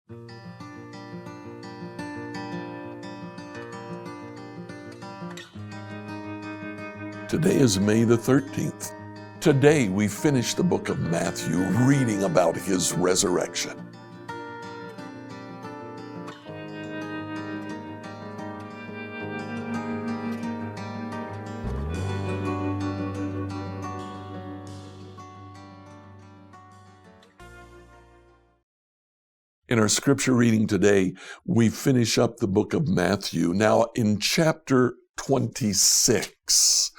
Today is May the 13th. Today we finish the book of Matthew reading about his resurrection. In our scripture reading today, we finish up the book of Matthew. Now in chapter 26,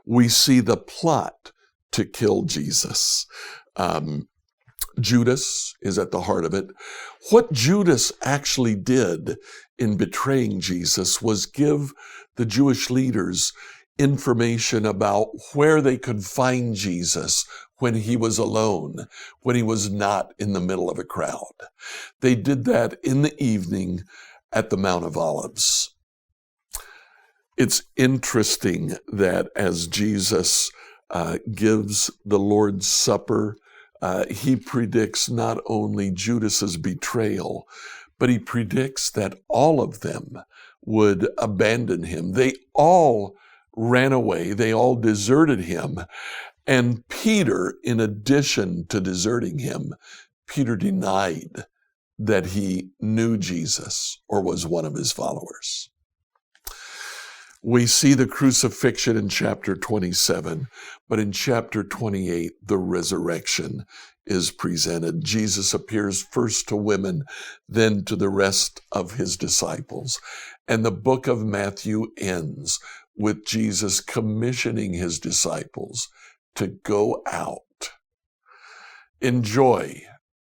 we see the plot to kill Jesus. Judas is at the heart of it. What Judas actually did in betraying Jesus was give the Jewish leaders information about where they could find Jesus when he was alone, when he was not in the middle of a crowd. They did that in the evening at the Mount of Olives. It's interesting that as Jesus gives the Lord's Supper, he predicts not only Judas's betrayal, but he predicts that all of them would abandon him. They all ran away. They all deserted him. And Peter, in addition to deserting him, Peter denied that he knew Jesus or was one of his followers. We see the crucifixion in chapter 27, but in chapter 28, the resurrection is presented. Jesus appears first to women, then to the rest of his disciples. And the book of Matthew ends with Jesus commissioning his disciples to go out. Enjoy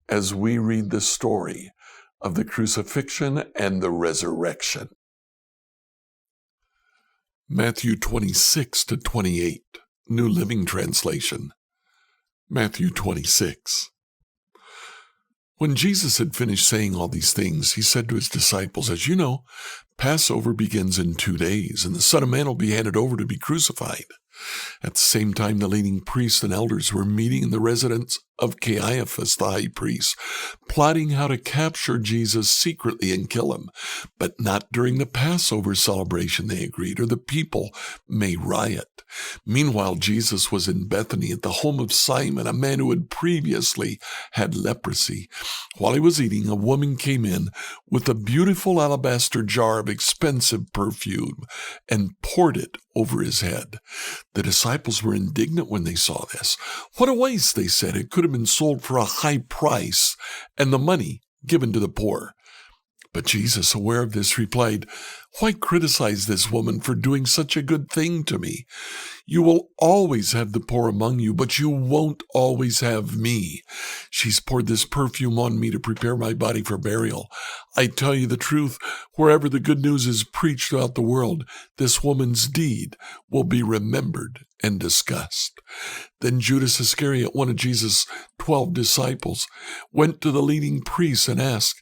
as we read the story of the crucifixion and the resurrection. Matthew 26 to 28, New Living Translation. Matthew 26. When Jesus had finished saying all these things, he said to his disciples, "As you know, Passover begins in 2 days, and the Son of Man will be handed over to be crucified." At the same time, the leading priests and elders were meeting in the residence of Caiaphas, the high priest, plotting how to capture Jesus secretly and kill him. But not during the Passover celebration, they agreed, or the people may riot. Meanwhile, Jesus was in Bethany at the home of Simon, a man who had previously had leprosy. While he was eating, a woman came in with a beautiful alabaster jar of expensive perfume and poured it over his head. The disciples were indignant when they saw this. "What a waste," they said. "It could have been sold for a high price and the money given to the poor." But Jesus, aware of this, replied, "Why criticize this woman for doing such a good thing to me? You will always have the poor among you, but you won't always have me. She's poured this perfume on me to prepare my body for burial. I tell you the truth, wherever the good news is preached throughout the world, this woman's deed will be remembered and discussed." Then Judas Iscariot, one of Jesus' 12 disciples, went to the leading priests and asked,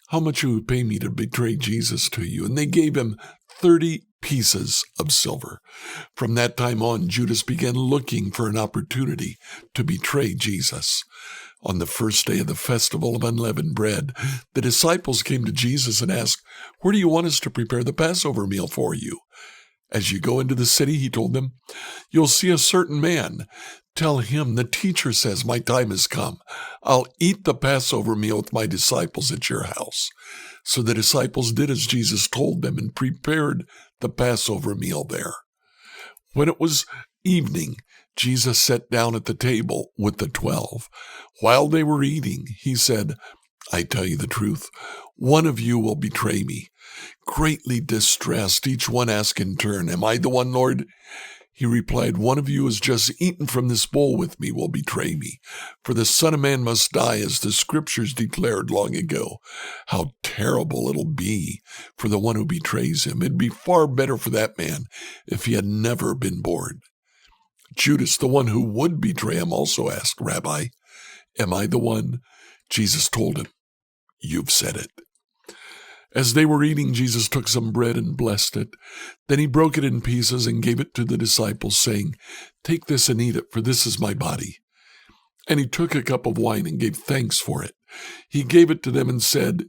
"How much will you pay me to betray Jesus to you?" And they gave him 30 pieces of silver. From that time on, Judas began looking for an opportunity to betray Jesus. On the first day of the festival of unleavened bread, the disciples came to Jesus and asked, "Where do you want us to prepare the Passover meal for you?" "As you go into the city," he told them, "you'll see a certain man. Tell him, the teacher says, my time has come. I'll eat the Passover meal with my disciples at your house." So the disciples did as Jesus told them and prepared the Passover meal there. When it was evening, Jesus sat down at the table with the 12. While they were eating, he said, "I tell you the truth, one of you will betray me." Greatly distressed, each one asked in turn, "Am I the one, Lord?" He replied, "One of you who has just eaten from this bowl with me will betray me. For the Son of Man must die, as the Scriptures declared long ago. How terrible it'll be for the one who betrays him. It'd be far better for that man if he had never been born." Judas, the one who would betray him, also asked, "Rabbi, am I the one?" Jesus told him, "You've said it." As they were eating, Jesus took some bread and blessed it. Then he broke it in pieces and gave it to the disciples, saying, "Take this and eat it, for this is my body." And he took a cup of wine and gave thanks for it. He gave it to them and said,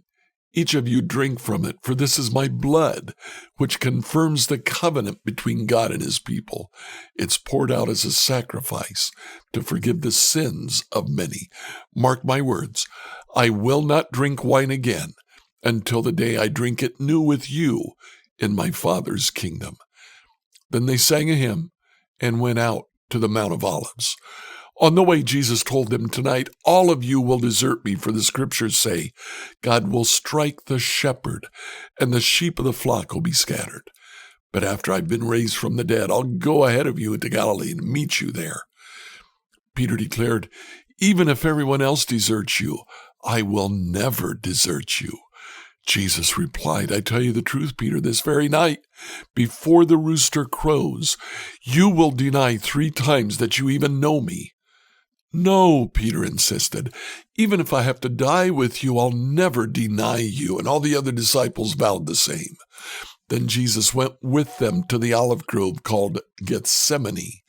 Each of you drink from it, for this is my blood, which confirms the covenant between God and his people. It's poured out as a sacrifice to forgive the sins of many. Mark my words, I will not drink wine again until the day I drink it new with you in my Father's kingdom." Then they sang a hymn and went out to the Mount of Olives. On the way, Jesus told them, "Tonight, all of you will desert me, for the scriptures say, God will strike the shepherd, and the sheep of the flock will be scattered. But after I've been raised from the dead, I'll go ahead of you into Galilee and meet you there." Peter declared, "Even if everyone else deserts you, I will never desert you." Jesus replied, "I tell you the truth, Peter, this very night, before the rooster crows, you will deny 3 times that you even know me." "No," Peter insisted. "Even if I have to die with you, I'll never deny you." And all the other disciples vowed the same. Then Jesus went with them to the olive grove called Gethsemane.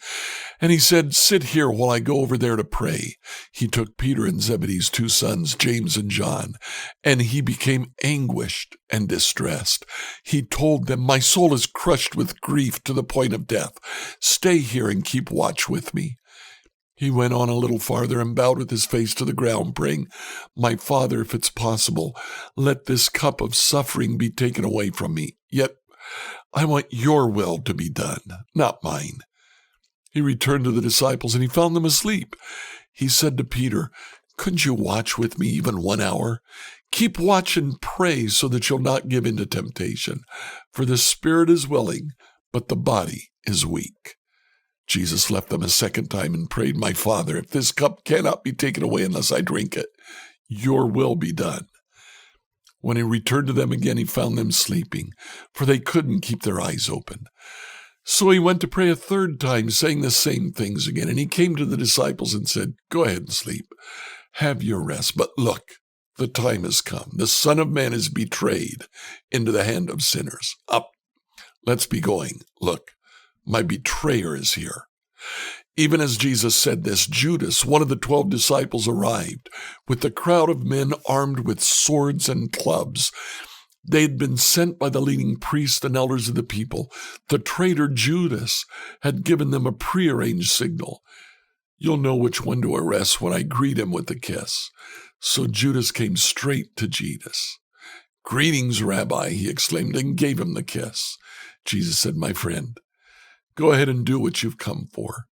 And he said, "Sit here while I go over there to pray." He took Peter and Zebedee's 2 sons, James and John, and he became anguished and distressed. He told them, "My soul is crushed with grief to the point of death. Stay here and keep watch with me." He went on a little farther and bowed with his face to the ground, praying, "My Father, if it's possible, let this cup of suffering be taken away from me. Yet I want your will to be done, not mine." He returned to the disciples and he found them asleep. He said to Peter, "Couldn't you watch with me even 1 hour? Keep watch and pray so that you'll not give in to temptation. For the spirit is willing, but the body is weak." Jesus left them a second time and prayed, "My Father, if this cup cannot be taken away unless I drink it, your will be done." When he returned to them again, he found them sleeping, for they couldn't keep their eyes open. So he went to pray a third time, saying the same things again. And he came to the disciples and said, "Go ahead and sleep. Have your rest. But look, the time has come. The Son of Man is betrayed into the hand of sinners. Up, let's be going. Look, my betrayer is here." Even as Jesus said this, Judas, one of the 12 disciples, arrived with a crowd of men armed with swords and clubs. They had been sent by the leading priests and elders of the people. The traitor Judas had given them a prearranged signal. "You'll know which one to arrest when I greet him with a kiss." So Judas came straight to Jesus. "Greetings, Rabbi," he exclaimed, and gave him the kiss. Jesus said, "My friend, go ahead and do what you've come for."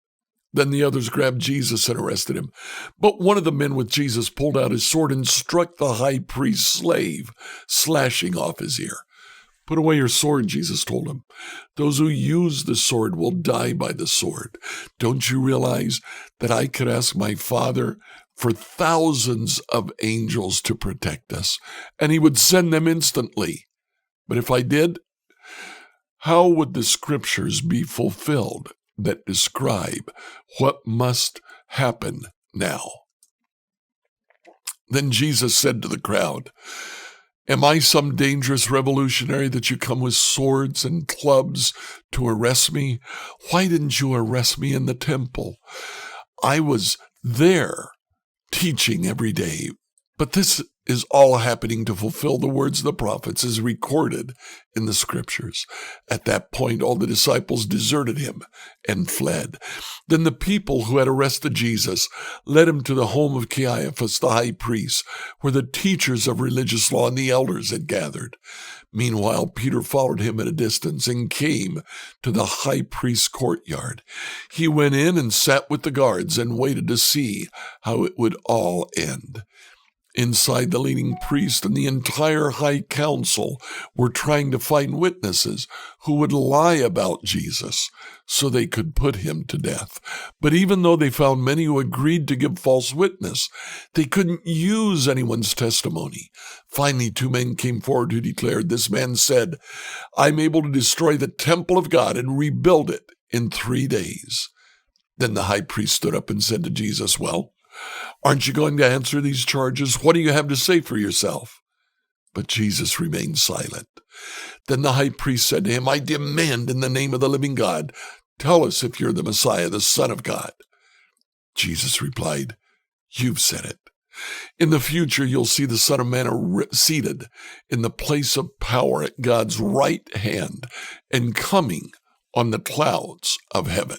Then the others grabbed Jesus and arrested him. But one of the men with Jesus pulled out his sword and struck the high priest's slave, slashing off his ear. "Put away your sword," Jesus told him. "Those who use the sword will die by the sword. Don't you realize that I could ask my Father for thousands of angels to protect us, and he would send them instantly? But if I did, how would the scriptures be fulfilled that describe what must happen now?" Then Jesus said to the crowd, "Am I some dangerous revolutionary that you come with swords and clubs to arrest me? Why didn't you arrest me in the temple? I was there teaching every day. But this is all happening to fulfill the words of the prophets as recorded in the scriptures." At that point, all the disciples deserted him and fled. Then the people who had arrested Jesus led him to the home of Caiaphas, the high priest, where the teachers of religious law and the elders had gathered. Meanwhile, Peter followed him at a distance and came to the high priest's courtyard. He went in and sat with the guards and waited to see how it would all end. Inside, the leading priest and the entire high council were trying to find witnesses who would lie about Jesus so they could put him to death. But even though they found many who agreed to give false witness, they couldn't use anyone's testimony. Finally, 2 men came forward who declared, "This man said, I'm able to destroy the temple of God and rebuild it in 3 days." Then the high priest stood up and said to Jesus, "Well, aren't you going to answer these charges? What do you have to say for yourself?" But Jesus remained silent. Then the high priest said to him, "I demand in the name of the living God, tell us if you're the Messiah, the Son of God." Jesus replied, "You've said it." In the future, you'll see the Son of Man seated in the place of power at God's right hand and coming on the clouds of heaven.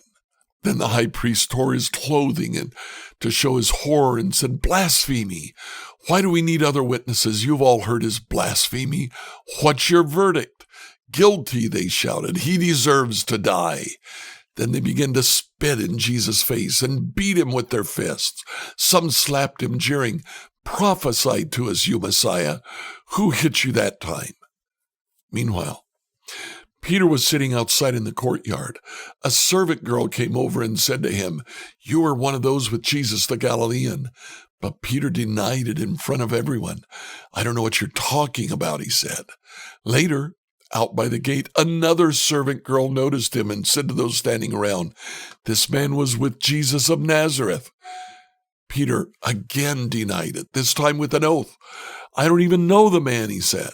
Then the high priest tore his clothing and to show his horror and said, "Blasphemy! Why do we need other witnesses? You've all heard his blasphemy. What's your verdict?" "Guilty," they shouted. "He deserves to die." Then they began to spit in Jesus' face and beat him with their fists. Some slapped him, jeering, "Prophesy to us, you Messiah. Who hit you that time?" Meanwhile, Peter was sitting outside in the courtyard. A servant girl came over and said to him, "You are one of those with Jesus the Galilean." But Peter denied it in front of everyone. "I don't know what you're talking about," he said. Later, out by the gate, another servant girl noticed him and said to those standing around, "This man was with Jesus of Nazareth." Peter again denied it, this time with an oath. "I don't even know the man," he said.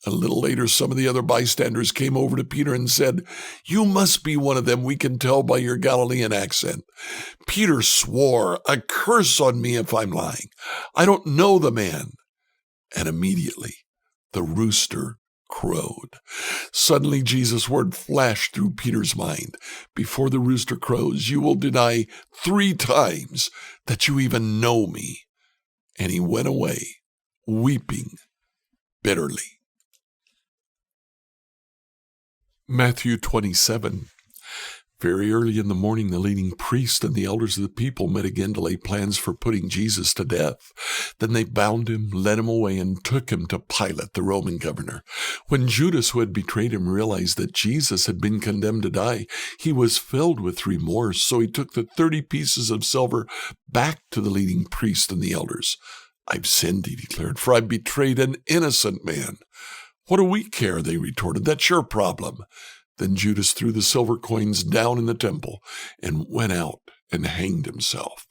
A little later, some of the other bystanders came over to Peter and said, "You must be one of them. We can tell by your Galilean accent." Peter swore, "A curse on me if I'm lying. I don't know the man." And immediately the rooster crowed. Suddenly Jesus' word flashed through Peter's mind. "Before the rooster crows, you will deny 3 times that you even know me." And he went away, weeping bitterly. Matthew 27. Very early in the morning, the leading priests and the elders of the people met again to lay plans for putting Jesus to death. Then they bound him, led him away, and took him to Pilate, the Roman governor. When Judas, who had betrayed him, realized that Jesus had been condemned to die, he was filled with remorse. So he took the 30 pieces of silver back to the leading priests and the elders. "I've sinned," he declared, "for I betrayed an innocent man." "What do we care?" they retorted. "That's your problem." Then Judas threw the silver coins down in the temple and went out and hanged himself.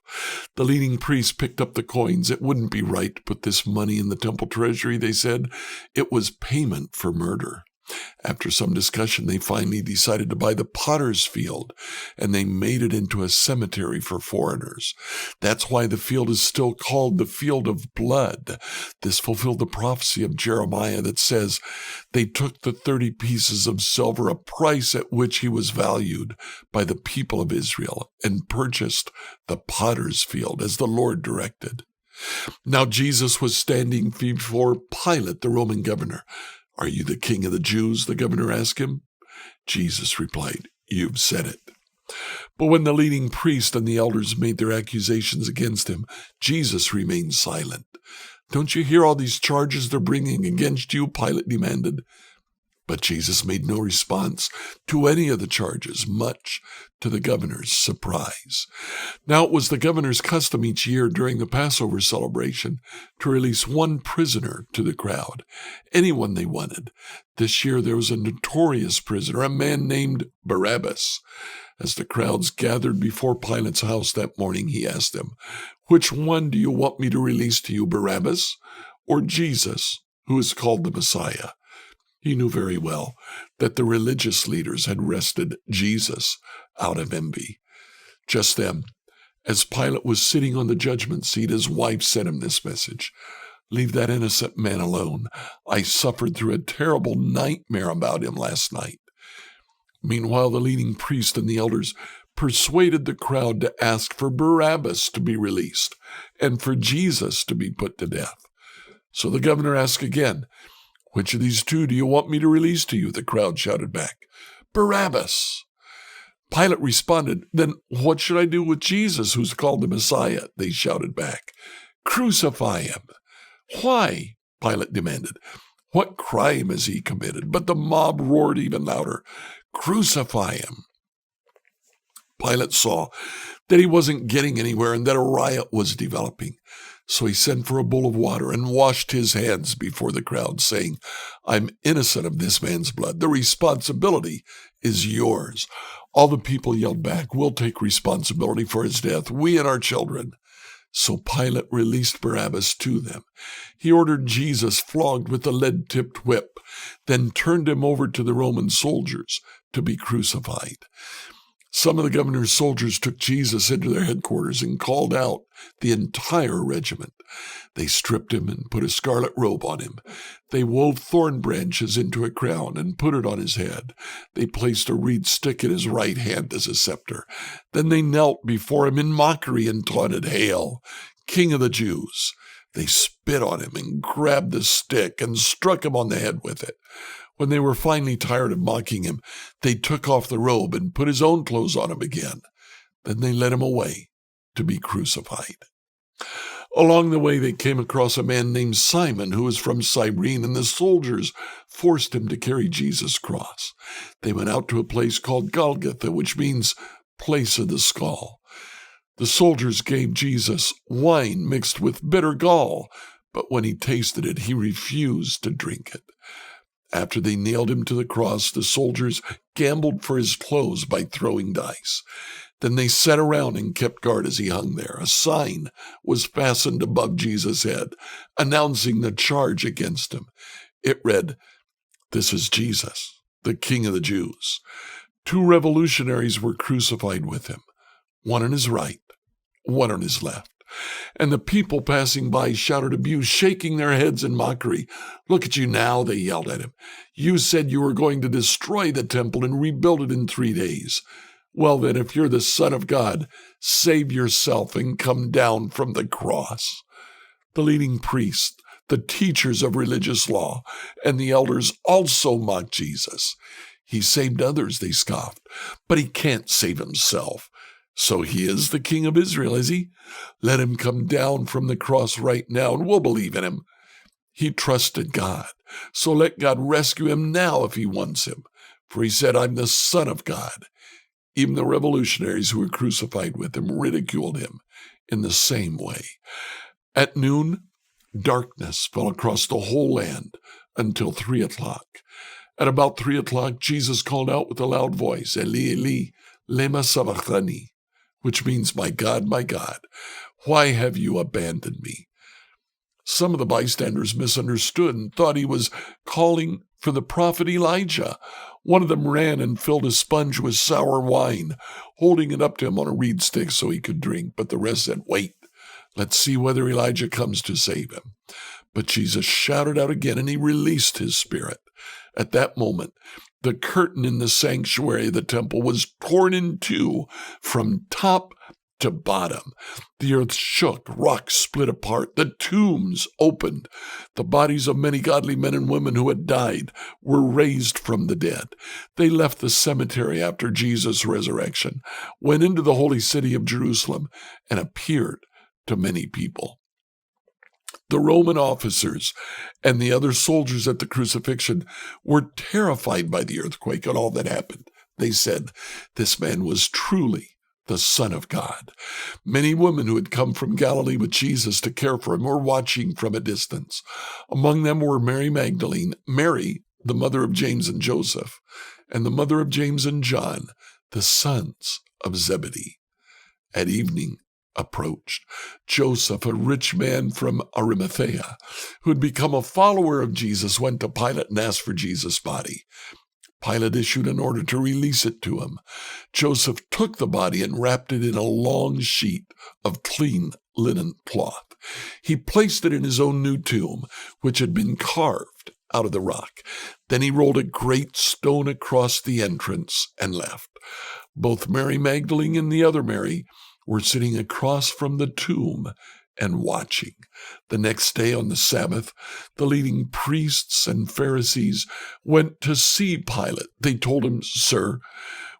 The leading priests picked up the coins. "It wouldn't be right to put this money in the temple treasury," they said. "It was payment for murder." After some discussion, they finally decided to buy the potter's field, and they made it into a cemetery for foreigners. That's why the field is still called the Field of Blood. This fulfilled the prophecy of Jeremiah that says, "They took the 30 pieces of silver, a price at which he was valued by the people of Israel, and purchased the potter's field as the Lord directed." Now Jesus was standing before Pilate, the Roman governor. "Are you the king of the Jews?" the governor asked him. Jesus replied, "You've said it." But when the leading priest and the elders made their accusations against him, Jesus remained silent. "Don't you hear all these charges they're bringing against you?" Pilate demanded. But Jesus made no response to any of the charges, much to the governor's surprise. Now it was the governor's custom each year during the Passover celebration to release one prisoner to the crowd, anyone they wanted. This year there was a notorious prisoner, a man named Barabbas. As the crowds gathered before Pilate's house that morning, he asked them, "Which one do you want me to release to you, Barabbas or Jesus, who is called the Messiah?" He knew very well that the religious leaders had arrested Jesus out of envy. Just then, as Pilate was sitting on the judgment seat, his wife sent him this message: "Leave that innocent man alone. I suffered through a terrible nightmare about him last night." Meanwhile, the leading priest and the elders persuaded the crowd to ask for Barabbas to be released and for Jesus to be put to death. So the governor asked again, "Which of these 2 do you want me to release to you?" The crowd shouted back, "Barabbas." Pilate responded, "Then what should I do with Jesus, who's called the Messiah?" They shouted back, "Crucify him." "Why?" Pilate demanded. "What crime has he committed?" But the mob roared even louder, "Crucify him." Pilate saw that he wasn't getting anywhere and that a riot was developing. So he sent for a bowl of water and washed his hands before the crowd, saying, "I'm innocent of this man's blood. The responsibility is yours." All the people yelled back, "We'll take responsibility for his death, we and our children." So Pilate released Barabbas to them. He ordered Jesus flogged with a lead-tipped whip, then turned him over to the Roman soldiers to be crucified. Some of the governor's soldiers took Jesus into their headquarters and called out the entire regiment. They stripped him and put a scarlet robe on him. They wove thorn branches into a crown and put it on his head. They placed a reed stick in his right hand as a scepter. Then they knelt before him in mockery and taunted, "Hail, King of the Jews!" They spit on him and grabbed the stick and struck him on the head with it. When they were finally tired of mocking him, they took off the robe and put his own clothes on him again. Then they led him away to be crucified. Along the way, they came across a man named Simon who was from Cyrene, and the soldiers forced him to carry Jesus' cross. They went out to a place called Golgotha, which means place of the skull. The soldiers gave Jesus wine mixed with bitter gall, but when he tasted it, he refused to drink it. After they nailed him to the cross, the soldiers gambled for his clothes by throwing dice. Then they sat around and kept guard as he hung there. A sign was fastened above Jesus' head, announcing the charge against him. It read, "This is Jesus, the King of the Jews." 2 revolutionaries were crucified with him, one on his right, one on his left. And the people passing by shouted abuse, shaking their heads in mockery. "Look at you now," they yelled at him. "You said you were going to destroy the temple and rebuild it in 3 days. Well then, if you're the Son of God, save yourself and come down from the cross." The leading priests, the teachers of religious law, and the elders also mocked Jesus. "He saved others," they scoffed, "but he can't save himself. So he is the King of Israel, is he? Let him come down from the cross right now, and we'll believe in him. He trusted God, so let God rescue him now if he wants him. For he said, 'I'm the Son of God.'" Even the revolutionaries who were crucified with him ridiculed him in the same way. At noon, darkness fell across the whole land until 3 o'clock. At about 3 o'clock, Jesus called out with a loud voice, "Eli, Eli, lema sabachthani," which means, my God, why have you abandoned me?" Some of the bystanders misunderstood and thought he was calling for the prophet Elijah. One of them ran and filled a sponge with sour wine, holding it up to him on a reed stick so he could drink. But the rest said, "Wait, let's see whether Elijah comes to save him." But Jesus shouted out again, and he released his spirit. At that moment, the curtain in the sanctuary of the temple was torn in two from top to bottom. The earth shook, rocks split apart, the tombs opened. The bodies of many godly men and women who had died were raised from the dead. They left the cemetery after Jesus' resurrection, went into the holy city of Jerusalem, and appeared to many people. The Roman officers and the other soldiers at the crucifixion were terrified by the earthquake and all that happened. They said, "This man was truly the Son of God." Many women who had come from Galilee with Jesus to care for him were watching from a distance. Among them were Mary Magdalene, Mary, the mother of James and Joseph, and the mother of James and John, the sons of Zebedee. At evening approached, Joseph, a rich man from Arimathea, who had become a follower of Jesus, went to Pilate and asked for Jesus' body. Pilate issued an order to release it to him. Joseph took the body and wrapped it in a long sheet of clean linen cloth. He placed it in his own new tomb, which had been carved out of the rock. Then he rolled a great stone across the entrance and left. Both Mary Magdalene and the other Mary were sitting across from the tomb and watching. The next day on the Sabbath, the leading priests and Pharisees went to see Pilate. They told him, "Sir,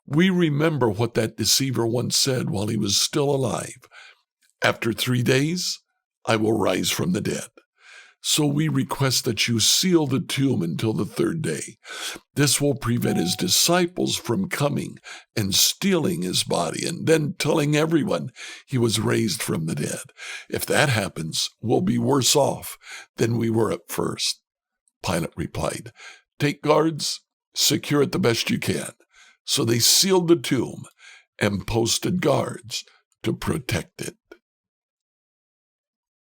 we remember what that deceiver once said while he was still alive. 'After 3 days, I will rise from the dead.' So we request that you seal the tomb until the 3rd day. This will prevent his disciples from coming and stealing his body and then telling everyone he was raised from the dead. If that happens, we'll be worse off than we were at first." Pilate replied, "Take guards, secure it the best you can." So they sealed the tomb and posted guards to protect it.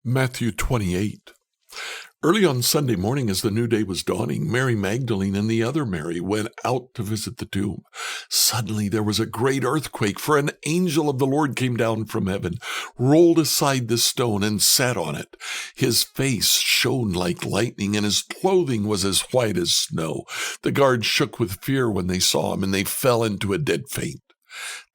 Matthew 28. Early on Sunday morning, as the new day was dawning, Mary Magdalene and the other Mary went out to visit the tomb. Suddenly there was a great earthquake, for an angel of the Lord came down from heaven, rolled aside the stone, and sat on it. His face shone like lightning, and his clothing was as white as snow. The guards shook with fear when they saw him, and they fell into a dead faint.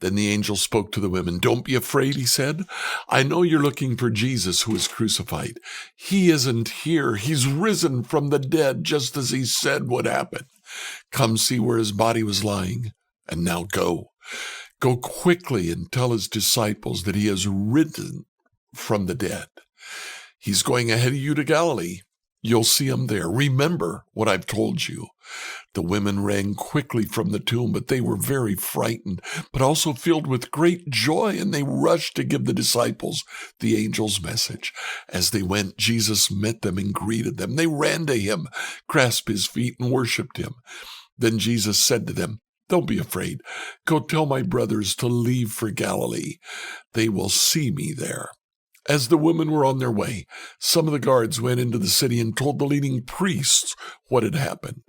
Then the angel spoke to the women. "Don't be afraid," he said. "I know you're looking for Jesus who was crucified. He isn't here. He's risen from the dead, just as he said would happen. Come see where his body was lying. And now go. Go quickly and tell his disciples that he has risen from the dead. He's going ahead of you to Galilee. You'll see him there. Remember what I've told you." The women ran quickly from the tomb, but they were very frightened, but also filled with great joy, and they rushed to give the disciples the angel's message. As they went, Jesus met them and greeted them. They ran to him, grasped his feet, and worshipped him. Then Jesus said to them, "Don't be afraid. Go tell my brothers to leave for Galilee. They will see me there." As the women were on their way, some of the guards went into the city and told the leading priests what had happened.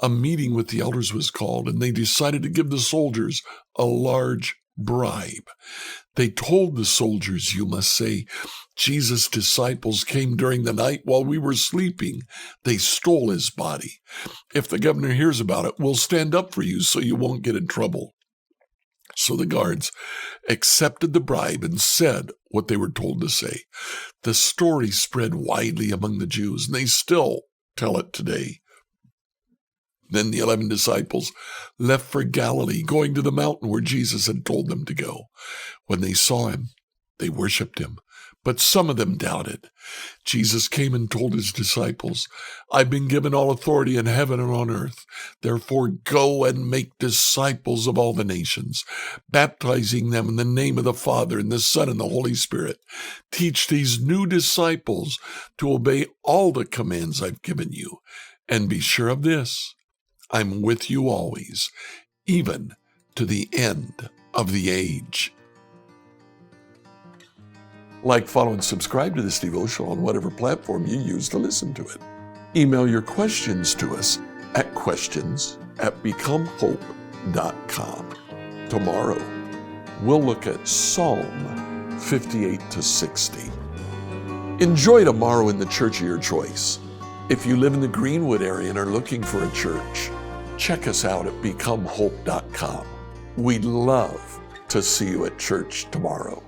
A meeting with the elders was called, and they decided to give the soldiers a large bribe. They told the soldiers, "You must say, 'Jesus' disciples came during the night while we were sleeping. They stole his body. If the governor hears about it, we'll stand up for you so you won't get in trouble.'" So the guards accepted the bribe and said what they were told to say. The story spread widely among the Jews, and they still tell it today. Then the 11 disciples left for Galilee, going to the mountain where Jesus had told them to go. When they saw him, they worshipped him, but some of them doubted. Jesus came and told his disciples, "I've been given all authority in heaven and on earth. Therefore go and make disciples of all the nations, baptizing them in the name of the Father and the Son and the Holy Spirit. Teach these new disciples to obey all the commands I've given you. And be sure of this, I'm with you always, even to the end of the age." Like, follow, and subscribe to this devotional on whatever platform you use to listen to it. Email your questions to us at questions@becomehope.com. Tomorrow, we'll look at Psalm 58 to 60. Enjoy tomorrow in the church of your choice. If you live in the Greenwood area and are looking for a church, check us out at becomehope.com. We'd love to see you at church tomorrow.